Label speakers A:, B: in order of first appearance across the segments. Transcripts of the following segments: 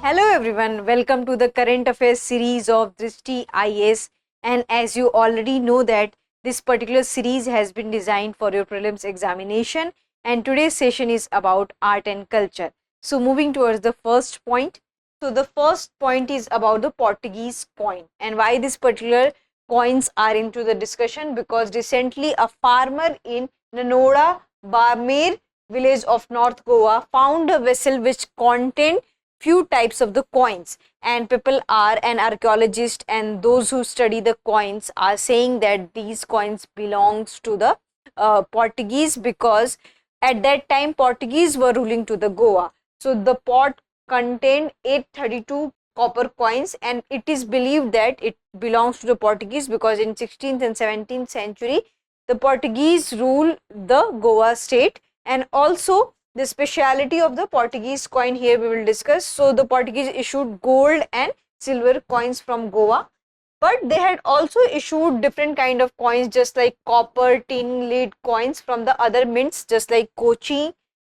A: Hello everyone, welcome to the current affairs series of Drishti IAS, and as you already know that this particular series has been designed for your prelims examination, and today's session is about art and culture. So moving towards the first point. So the first point is about the Portuguese coin and why this particular coins are into the discussion, because recently a farmer in Nanoda, Barmer village of North Goa found a vessel which contained few types of the coins, and people are an archaeologist and those who study the coins are saying that these coins belongs to the Portuguese, because at that time Portuguese were ruling to the Goa. So the pot contained 832 copper coins, and it is believed that it belongs to the Portuguese because in 16th and 17th century the Portuguese ruled the Goa state. And also the speciality of the Portuguese coin here we will discuss. So the Portuguese issued gold and silver coins from Goa, but they had also issued different kind of coins just like copper, tin, lead coins from the other mints just like Kochi,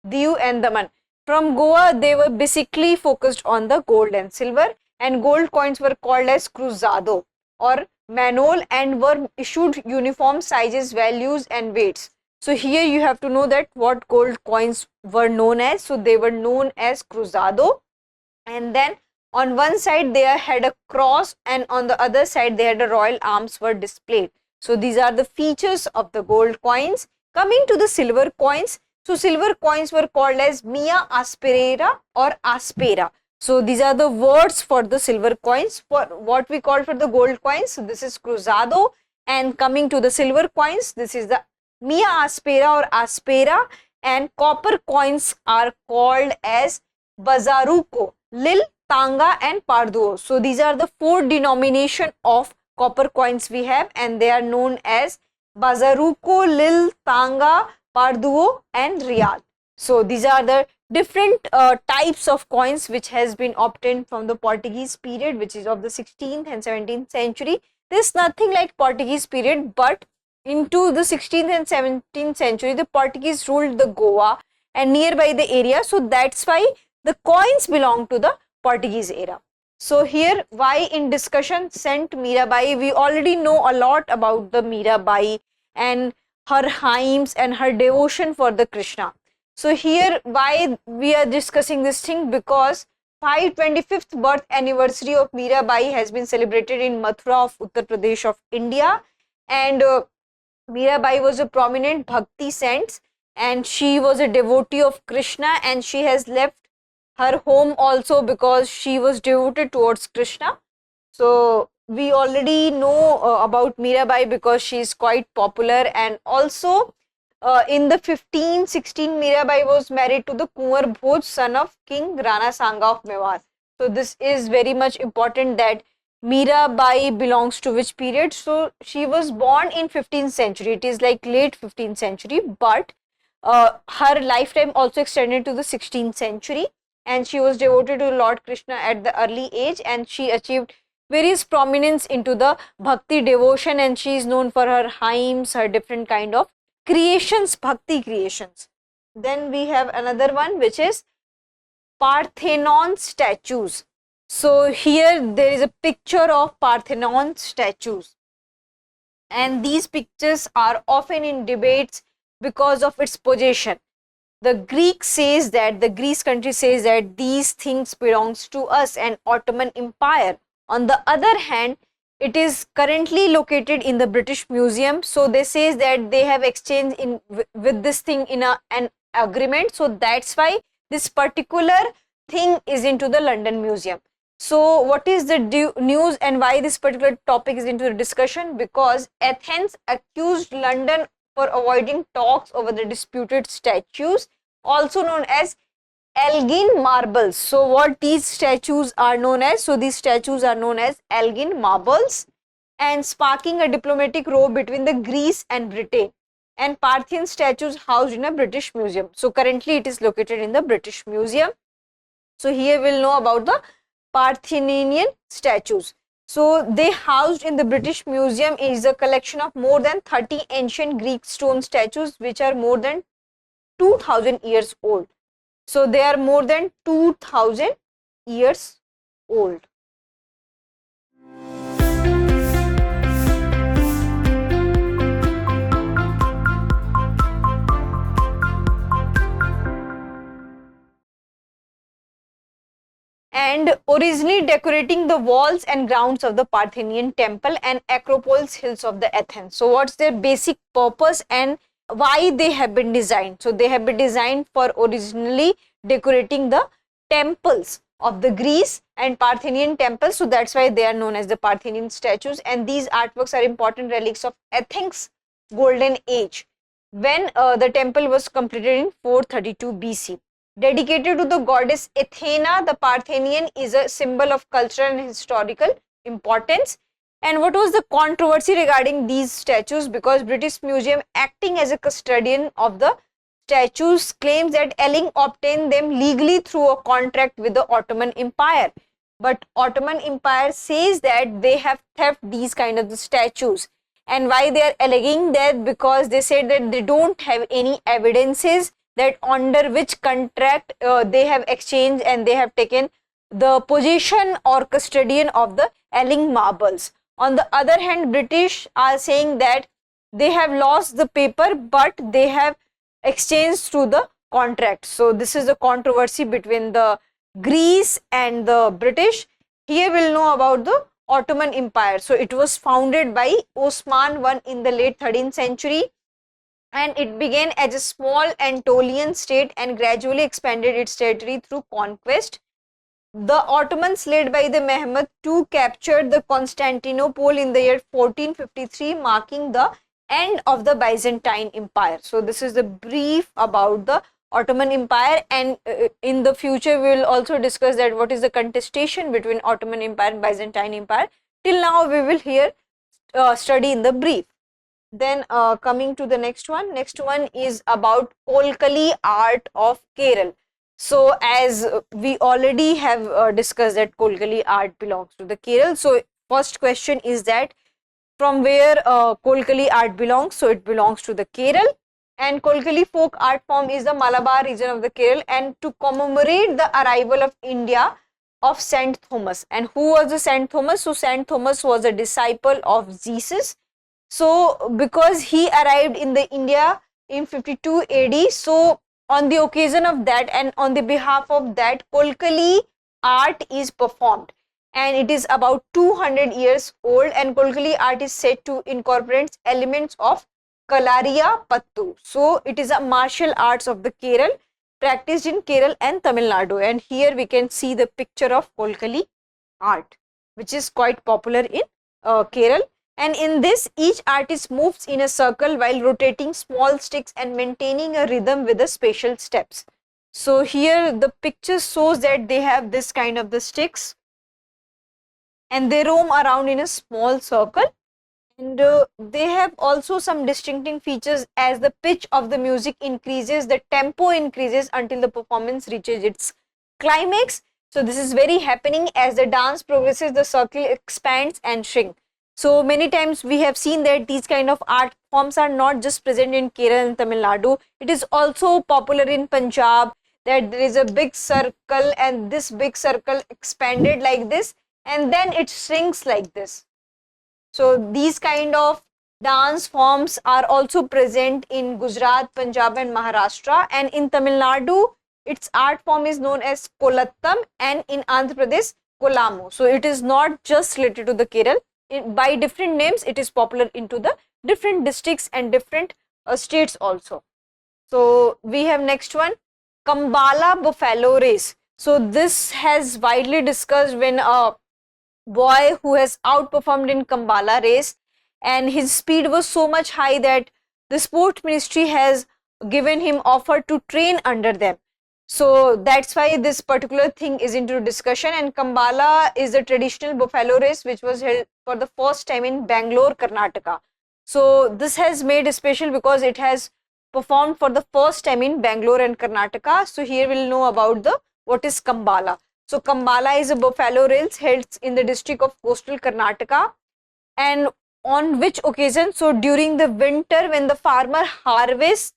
A: Diu and Daman. From Goa they were basically focused on the gold and silver, and gold coins were called as cruzado or manol and were issued uniform sizes, values and weights. So here you have to know that what gold coins were known as. So they were known as cruzado, and then on one side they had a cross and on the other side they had a royal arms were displayed. So these are the features of the gold coins. Coming to the silver coins, so silver coins were called as Mia Aspera or Aspera. So these are the words for the silver coins. For what we call for the gold coins, so this is cruzado, and coming to the silver coins, this is the Mia Aspera or Aspera, and copper coins are called as Bazaruco, Lil, Tanga and Parduo. So these are the four denomination of copper coins we have, and they are known as Bazaruco, Lil, Tanga, Parduo and Real. So these are the different types of coins which has been obtained from the Portuguese period, which is of the 16th and 17th century. There is nothing like Portuguese period, but into the 16th and 17th century the Portuguese ruled the Goa and nearby the area. So that's why the coins belong to the Portuguese era. So here why in discussion Saint Mirabai, we already know a lot about the Mirabai and her hymns and her devotion for the Krishna. So here why we are discussing this thing, because 525th birth anniversary of Mirabai has been celebrated in Mathura of Uttar Pradesh of India, and Mirabai was a prominent bhakti saint and she was a devotee of Krishna, and she has left her home also because she was devoted towards Krishna. So we already know about Mirabai because she is quite popular, and also in the 1516 Mirabai was married to the Kunwar Bhoj, son of King Rana Sanga of Mewar. So this is very much important that Mirabai belongs to which period. So she was born in 15th century, it is like late 15th century, but her lifetime also extended to the 16th century, and she was devoted to Lord Krishna at the early age, and she achieved various prominence into the bhakti devotion, and she is known for her hymns, her different kind of creations, bhakti creations. Then we have another one which is Parthenon statues. So here there is a picture of Parthenon statues, and these pictures are often in debates because of its possession. The Greece country says that these things belongs to us and Ottoman Empire. On the other hand, it is currently located in the British Museum. So they says that they have exchanged in with this thing in an agreement. So that's why this particular thing is into the London Museum. So what is the news and why this particular topic is into the discussion? Because Athens accused London for avoiding talks over the disputed statues, also known as Elgin marbles. So what these statues are known as? So these statues are known as Elgin marbles, and sparking a diplomatic row between the Greece and Britain. And Parthian statues housed in a British museum. So currently it is located in the British Museum. So here we'll know about the Parthenian statues. So they housed in the British Museum is a collection of more than 30 ancient Greek stone statues which are more than 2000 years old. So they are more than 2000 years old. And originally decorating the walls and grounds of the Parthenian temple and Acropolis hills of the Athens. So what's their basic purpose and why they have been designed? So they have been designed for originally decorating the temples of the Greece and Parthenian temples. So that's why they are known as the Parthenian statues, and these artworks are important relics of Athens' golden age when the temple was completed in 432 BC. Dedicated to the goddess Athena, the Parthenian is a symbol of cultural and historical importance. And what was the controversy regarding these statues? Because British Museum, acting as a custodian of the statues, claims that Elling obtained them legally through a contract with the Ottoman Empire. But Ottoman Empire says that they have theft these kind of the statues. And why they are alleging that? Because they said that they don't have any evidences that under which contract they have exchanged and they have taken the position or custodian of the Elling marbles. On the other hand, British are saying that they have lost the paper but they have exchanged through the contract. So this is a controversy between the Greece and the British. Here we'll know about the Ottoman Empire. So it was founded by Osman I in the late 13th century. And it began as a small Anatolian state and gradually expanded its territory through conquest. The Ottomans, led by the Mehmed II, captured the Constantinople in the year 1453, marking the end of the Byzantine Empire. So this is the brief about the Ottoman Empire, and in the future we will also discuss that what is the contestation between Ottoman Empire and Byzantine Empire. Till now we will here study in the brief. Then coming to the next one is about Kolkali art of Kerala. So as we already have discussed that Kolkali art belongs to the Kerala. So first question is that from where Kolkali art belongs? So it belongs to the Kerala, and Kolkali folk art form is the Malabar region of the Kerala, and to commemorate the arrival of India of Saint Thomas. And who was the Saint Thomas? So Saint Thomas was a disciple of Jesus. So because he arrived in the India in 52 AD, so on the occasion of that and on the behalf of that, Kolkali art is performed, and it is about 200 years old, and Kolkali art is said to incorporate elements of Kalariya Pattu. So it is a martial arts of the Kerala, practiced in Kerala and Tamil Nadu, and here we can see the picture of Kolkali art, which is quite popular in Kerala. And in this, each artist moves in a circle while rotating small sticks and maintaining a rhythm with the spatial steps. So here the picture shows that they have this kind of the sticks and they roam around in a small circle, and they have also some distinctive features. As the pitch of the music increases, the tempo increases until the performance reaches its climax. So this is very happening. As the dance progresses, the circle expands and shrinks. So many times we have seen that these kind of art forms are not just present in Kerala and Tamil Nadu. It is also popular in Punjab, that there is a big circle and this big circle expanded like this and then it shrinks like this. So these kind of dance forms are also present in Gujarat, Punjab and Maharashtra, and in Tamil Nadu its art form is known as Kolattam, and in Andhra Pradesh Kolamu. So it is not just related to the Kerala. By different names it is popular into the different districts and different states also. So we have next one, Kambala buffalo race. So this has widely discussed when a boy who has outperformed in Kambala race and his speed was so much high that the sport ministry has given him offer to train under them. So that's why this particular thing is into discussion. And Kambala is a traditional buffalo race which was held for the first time in Bangalore, Karnataka. So this has made it special because it has performed for the first time in Bangalore and Karnataka. So here we'll know about the what is Kambala. So Kambala is a buffalo race held in the district of coastal Karnataka, and on which occasion? So during the winter when the farmer harvests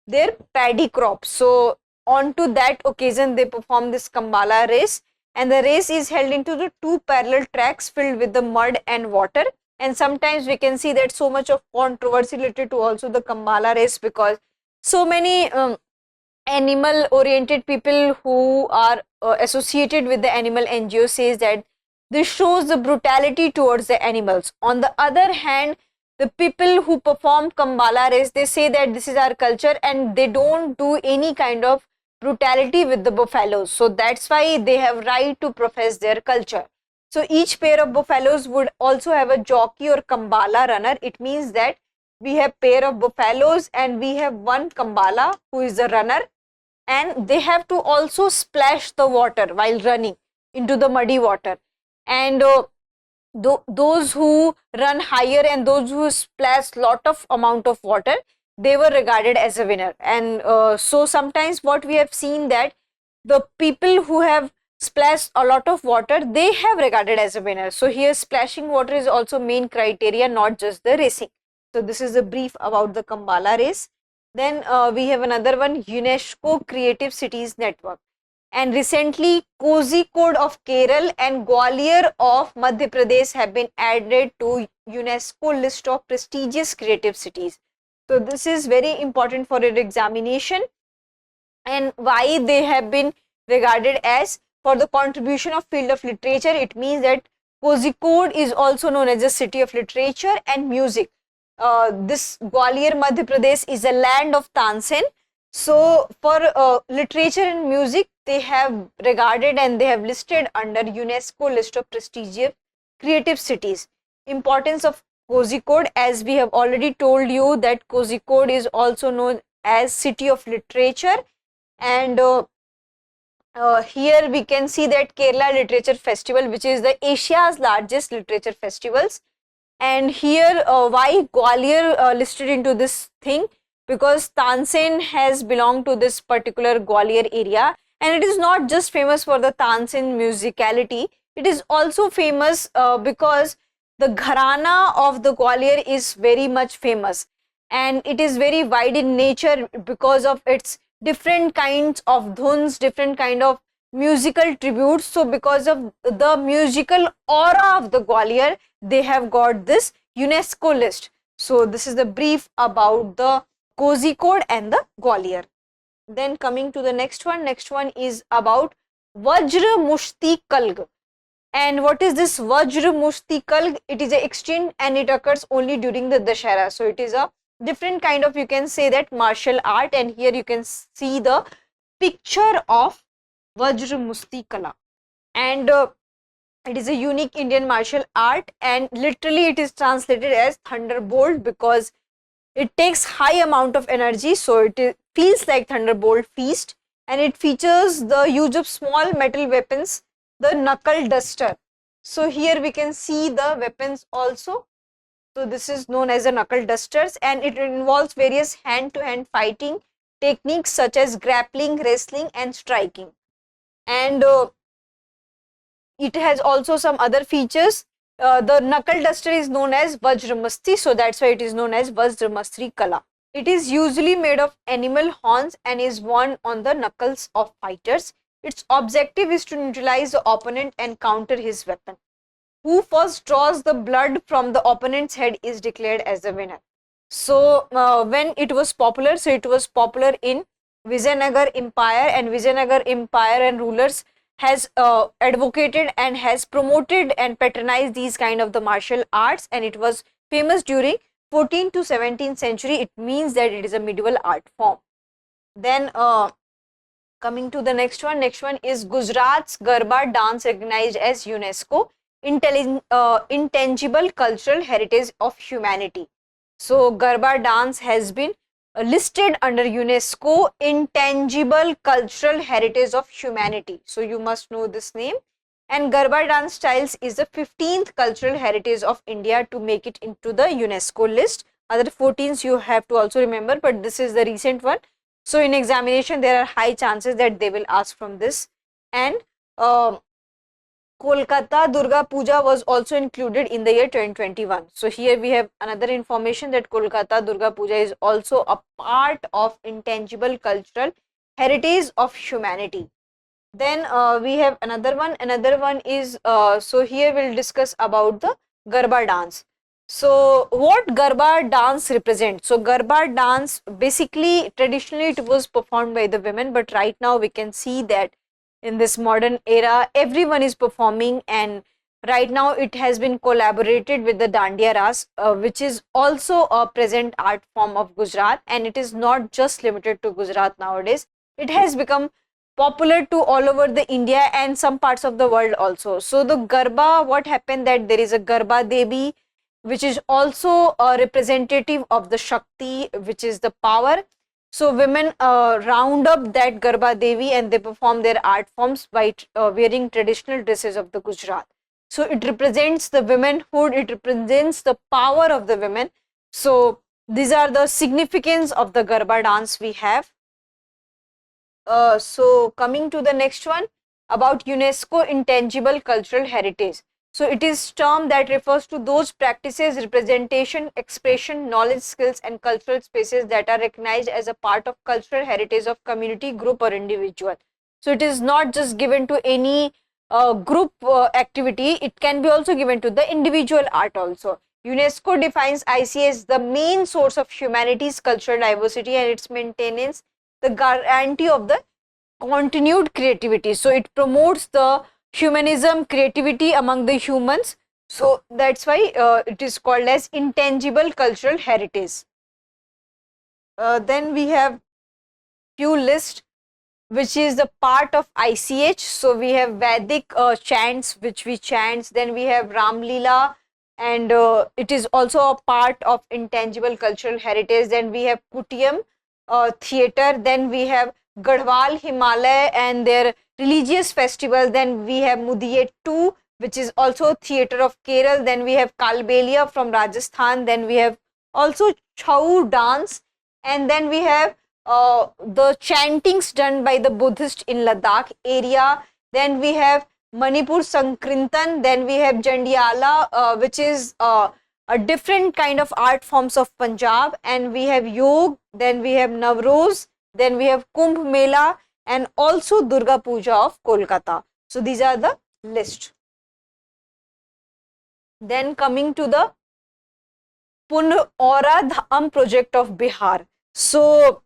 A: their paddy crop. So on to that occasion they perform this Kambala race, and the race is held into the two parallel tracks filled with the mud and water. And sometimes we can see that so much of controversy related to also the Kambala race, because so many animal oriented people who are associated with the animal NGO says that this shows the brutality towards the animals. On the other hand, the people who perform Kambala race, they say that this is our culture and they don't do any kind of brutality with the buffaloes. So that's why they have right to profess their culture. So each pair of buffaloes would also have a jockey or Kambala runner. It means that we have pair of buffaloes and we have one Kambala who is the runner, and they have to also splash the water while running into the muddy water. And those who run higher and those who splash lot of amount of water, they were regarded as a winner. And so sometimes what we have seen that the people who have splashed a lot of water, they have regarded as a winner. So here splashing water is also main criteria, not just the racing. So this is a brief about the Kambala race. Then we have another one, UNESCO Creative Cities Network. And recently, Kozhikode of Kerala and Gwalior of Madhya Pradesh have been added to UNESCO list of prestigious creative cities. So this is very important for your examination, and why they have been regarded as for the contribution of field of literature. It means that Kozhikode is also known as a city of literature and music. This Gwalior, Madhya Pradesh is a land of Tansen. So for literature and music, they have regarded and they have listed under UNESCO list of prestigious creative cities. Importance of Kozhikode, as we have already told you that Kozhikode is also known as city of literature. And here we can see that Kerala Literature Festival, which is the Asia's largest literature festivals. And here why Gwalior listed into this thing, because Tansen has belonged to this particular Gwalior area, and it is not just famous for the Tansen musicality, it is also famous because the gharana of the Gwalior is very much famous, and it is very wide in nature because of its different kinds of dhuns, different kind of musical tributes. So because of the musical aura of the Gwalior, they have got this UNESCO list. So this is the brief about the Kozhikode and the Gwalior. Then coming to the next one is about Vajra Mushti Kalg. And what is this Vajra Mushti Kalg? It is a extinct and it occurs only during the Dashera. So it is a different kind of, you can say that, martial art, and here you can see the picture of Vajra Mushti Kala. And it is a unique Indian martial art, and literally it is translated as thunderbolt because it takes high amount of energy, so it feels like thunderbolt feast. And it features the use of small metal weapons, the knuckle duster. So here we can see the weapons also. So this is known as the knuckle dusters, and it involves various hand-to-hand fighting techniques such as grappling, wrestling and striking. And it has also some other features. The knuckle duster is known as Vajramasti, so that's why it is known as Vajramasti Kala. It is usually made of animal horns and is worn on the knuckles of fighters. Its objective is to neutralize the opponent and counter his weapon. Who first draws the blood from the opponent's head is declared as the winner. So when it was popular, so it was popular in Vijayanagar Empire, and Vijayanagar Empire and rulers has advocated and has promoted and patronized these kind of the martial arts, and it was famous during 14th to 17th century. It means that it is a medieval art form. Then coming to the next one is Gujarat's Garba dance recognized as UNESCO intangible cultural heritage of humanity. So Garba dance has been listed under UNESCO intangible cultural heritage of humanity. So you must know this name. And Garba dance styles is the 15th cultural heritage of India to make it into the UNESCO list. Other 14s you have to also remember, but this is the recent one. So in examination there are high chances that they will ask from this. And Kolkata Durga Puja was also included in the year 2021. So here we have another information that Kolkata Durga Puja is also a part of intangible cultural heritage of humanity. Then we have another one. Another one is, so here we'll discuss about the Garba dance. So what Garba dance represents? So Garba dance, basically traditionally it was performed by the women, but right now we can see that in this modern era everyone is performing, and right now it has been collaborated with the Dandiya Ras, which is also a present art form of Gujarat, and it is not just limited to Gujarat nowadays. It has become popular to all over the India and some parts of the world also. So the Garba, what happened that there is a Garba Devi, which is also a representative of the Shakti, which is the power. So women round up that Garba Devi and they perform their art forms by wearing traditional dresses of the Gujarat. So it represents the womanhood, it represents the power of the women. So these are the significance of the Garba dance we have. So coming to the next one about UNESCO intangible cultural heritage. So it is term that refers to those practices, representation, expression, knowledge, skills and cultural spaces that are recognized as a part of cultural heritage of community, group or individual. So it is not just given to any group activity, it can be also given to the individual art also. UNESCO defines IC as the main source of humanity's cultural diversity and its maintenance, the guarantee of the continued creativity. So it promotes the humanism, creativity among the humans. So that's why it is called as intangible cultural heritage. Then we have few list which is the part of ICH. So we have Vedic chants which we chant. Then we have Ram Leela, and it is also a part of intangible cultural heritage. Then we have Kutiyam theatre. Then we have Garhwal Himalaya and their religious festival. Then we have Mudiyettu, which is also theatre of Kerala. Then we have Kalbelia from Rajasthan. Then we have also Chhau dance, and then we have the chantings done by the Buddhist in Ladakh area. Then we have Manipur Sankirtan. Then we have Jandiala, which is a different kind of art forms of Punjab, and we have Yog. Then we have Navroz. Then we have Kumbh Mela and also Durga Puja of Kolkata. So these are the list. Then coming to the Punora Dham project of Bihar. So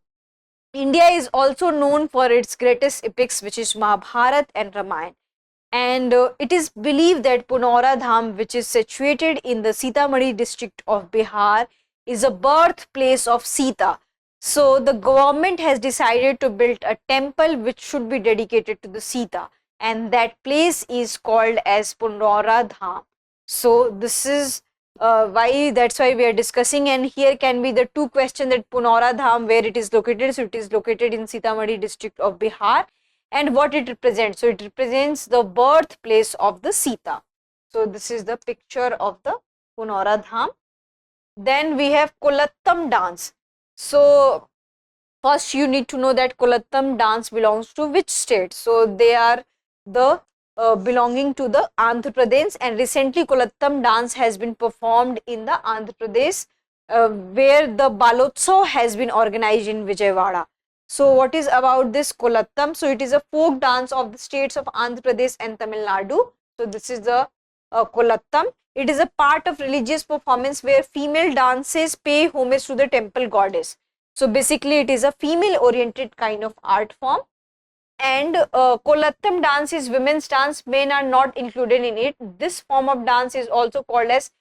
A: India is also known for its greatest epics, which is Mahabharata and Ramayana. And it is believed that Punora Dham, which is situated in the Sitamarhi district of Bihar, is a birthplace of Sita. So the government has decided to build a temple which should be dedicated to the Sita, and that place is called as Punora Dham. So this is why, that's why we are discussing, and here can be the two questions that Punora Dham, where it is located. So it is located in Sitamarhi district of Bihar, and what it represents. So it represents the birthplace of the Sita. So this is the picture of the Punora Dham. Then we have Kolattam dance. So first you need to know that Kolattam dance belongs to which state. So they are the belonging to the Andhra Pradesh, and recently Kolattam dance has been performed in the Andhra Pradesh, where the Balotsav has been organized in Vijayawada. So what is about this Kolattam? So it is a folk dance of the states of Andhra Pradesh and Tamil Nadu. So this is the Kolattam. It is a part of religious performance where female dances pay homage to the temple goddess. So basically it is a female oriented kind of art form. And Kolattam dance is women's dance, men are not included in it. This form of dance is also called as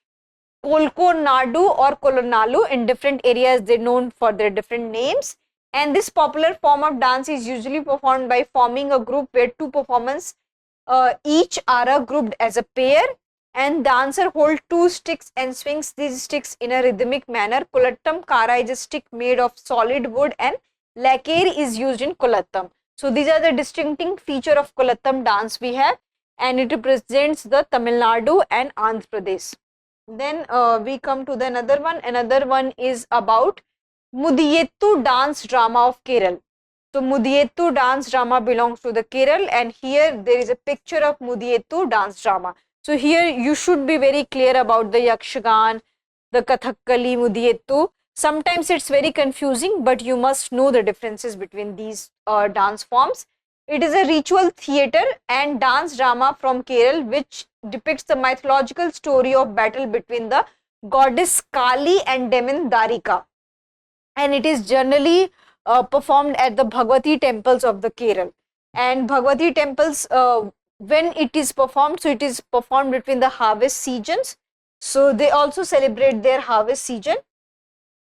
A: Kolkonadu or Kolonalu. In different areas they are known for their different names. And this popular form of dance is usually performed by forming a group where two performers each are grouped as a pair, and dancer hold two sticks and swings these sticks in a rhythmic manner. Kolattam kara is a stick made of solid wood, and lacquer is used in Kolattam. So these are the distinctive feature of Kolattam dance we have, and it represents the Tamil Nadu and Andhra Pradesh. Then we come to the another one. Another one is about Mudiyettu dance drama of Kerala. So Mudiyettu dance drama belongs to the Kerala, and here there is a picture of Mudiyettu dance drama. So here you should be very clear about the Yakshagan, the Kathakali, Mudiyettu. Sometimes it's very confusing, but you must know the differences between these dance forms. It is a ritual theatre and dance drama from Kerala which depicts the mythological story of battle between the goddess Kali and demon Darika, and it is generally performed at the Bhagwati temples of the Kerala. And Bhagwati temples, when it is performed, so it is performed between the harvest seasons. So they also celebrate their harvest season,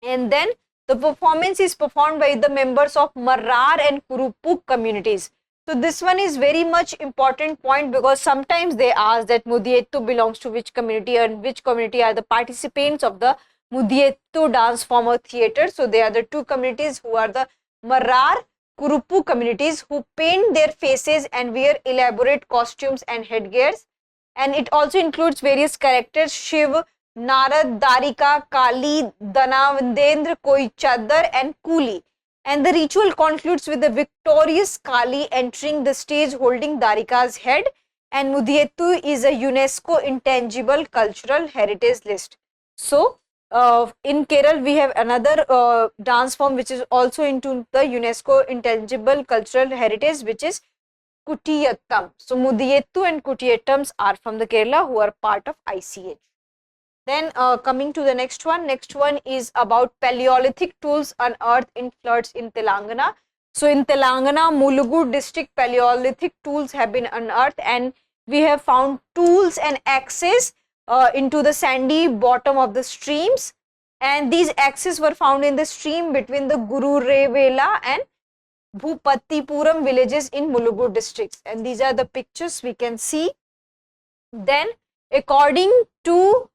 A: and then the performance is performed by the members of Marar and Kurupuk communities. So this one is very much important point because sometimes they ask that Mudiettu belongs to which community and which community are the participants of the Mudiettu dance form or theatre. So they are the two communities who are the Marar Kurupu communities who paint their faces and wear elaborate costumes and headgears. And it also includes various characters: Shiv, Narad, Darika, Kali, Danavendra, Koi Chadar and Kuli. And the ritual concludes with the victorious Kali entering the stage holding Darika's head, and Mudiettu is a UNESCO intangible cultural heritage list. So, in Kerala, we have another dance form which is also into the UNESCO intangible cultural heritage, which is Kutiyattam. So, Mudiettu and Kutiyattams are from the Kerala who are part of ICH. Then coming to the next one is about Paleolithic tools unearthed in floods in Telangana. So in Telangana, Mulugu district, Paleolithic tools have been unearthed, and we have found tools and axes into the sandy bottom of the streams, and these axes were found in the stream between the Gururevela and Bhupattipuram villages in Mulugu districts, and these are the pictures we can see. Then according to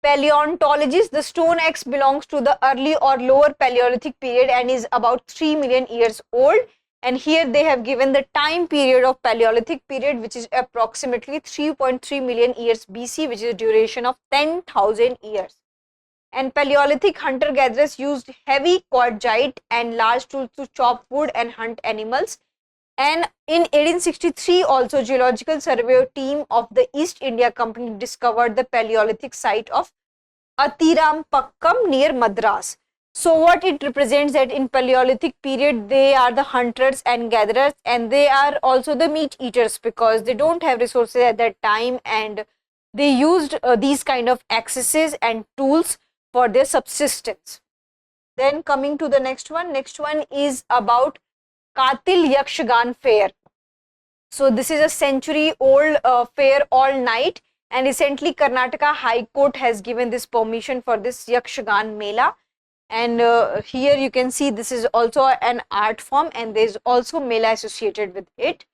A: paleontologists, the stone axe belongs to the early or lower Paleolithic period and is about 3 million years old. And here they have given the time period of Paleolithic period, which is approximately 3.3 million years BC, which is a duration of 10,000 years. And Paleolithic hunter-gatherers used heavy quartzite and large tools to chop wood and hunt animals. And in 1863, also Geological Survey team of the East India Company discovered the Paleolithic site of Atirampakkam near Madras. So what it represents that in Paleolithic period, they are the hunters and gatherers, and they are also the meat eaters because they don't have resources at that time, and they used these kind of axes and tools for their subsistence. Then coming to the next one is about Katil Yakshagan fair. So this is a century old fair all night, and recently Karnataka High Court has given this permission for this Yakshagan Mela. And here you can see this is also an art form, and there is also Mela associated with it.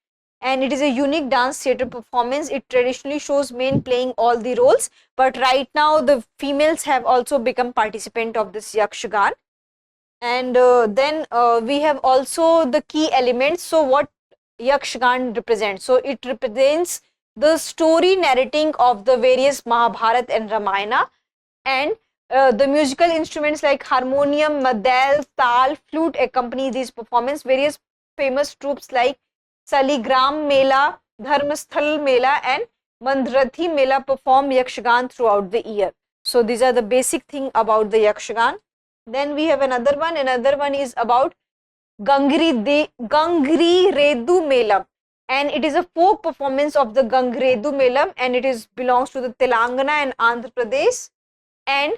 A: And it is a unique dance theatre performance. It traditionally shows men playing all the roles, but right now the females have also become participant of this Yakshagan. And then we have also the key elements. So what Yakshagan represents? So it represents the story narrating of the various Mahabharat and Ramayana, and the musical instruments like harmonium, madal, tal, flute accompany these performance. Various famous troops like Saligram Mela, Dharmasthal Mela and Mandrathi Mela perform Yakshagan throughout the year. So these are the basic thing about the Yakshagan. Then we have another one is about Gangri Redu Melam, and it is a folk performance of the Gangredu Melam, and it is belongs to the Telangana and Andhra Pradesh. And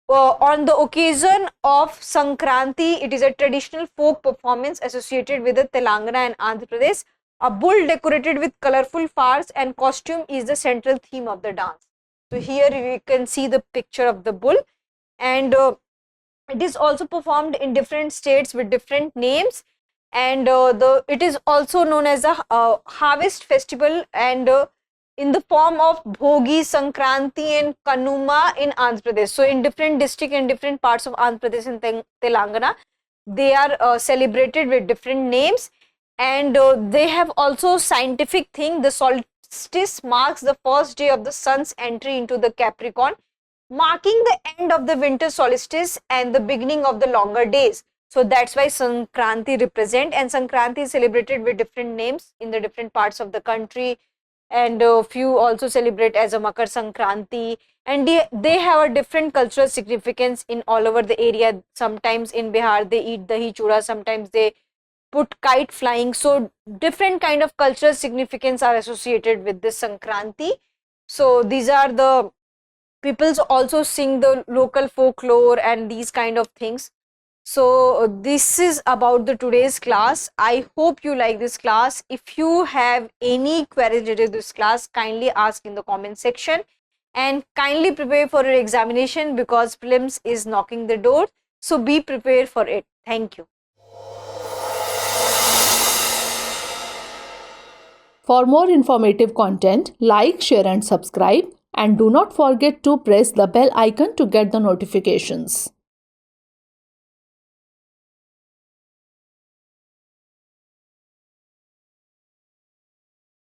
A: on the occasion of Sankranti, it is a traditional folk performance associated with the Telangana and Andhra Pradesh. A bull decorated with colorful flowers and costume is the central theme of the dance. So here you can see the picture of the bull, and it is also performed in different states with different names, and it is also known as a harvest festival, and in the form of Bhogi, Sankranti and Kanuma in Andhra Pradesh. So in different districts and different parts of Andhra Pradesh and Telangana, they are celebrated with different names, and they have also scientific thing. The solstice marks the first day of the sun's entry into the Capricorn, marking the end of the winter solstice and the beginning of the longer days. So that's why Sankranti represent, and Sankranti is celebrated with different names in the different parts of the country, and few also celebrate as a Makar Sankranti, and they have a different cultural significance in all over the area. Sometimes in Bihar they eat dahi chura, sometimes they put kite flying. So different kind of cultural significance are associated with this Sankranti. So these are the peoples also sing the local folklore and these kind of things. So this is about the today's class. I hope you like this class. If you have any queries related to this class, kindly ask in the comment section, and kindly prepare for your examination because prelims is knocking the door. So be prepared for it. Thank you.
B: For more informative content, like, share and subscribe, and do not forget to press the bell icon to get the notifications.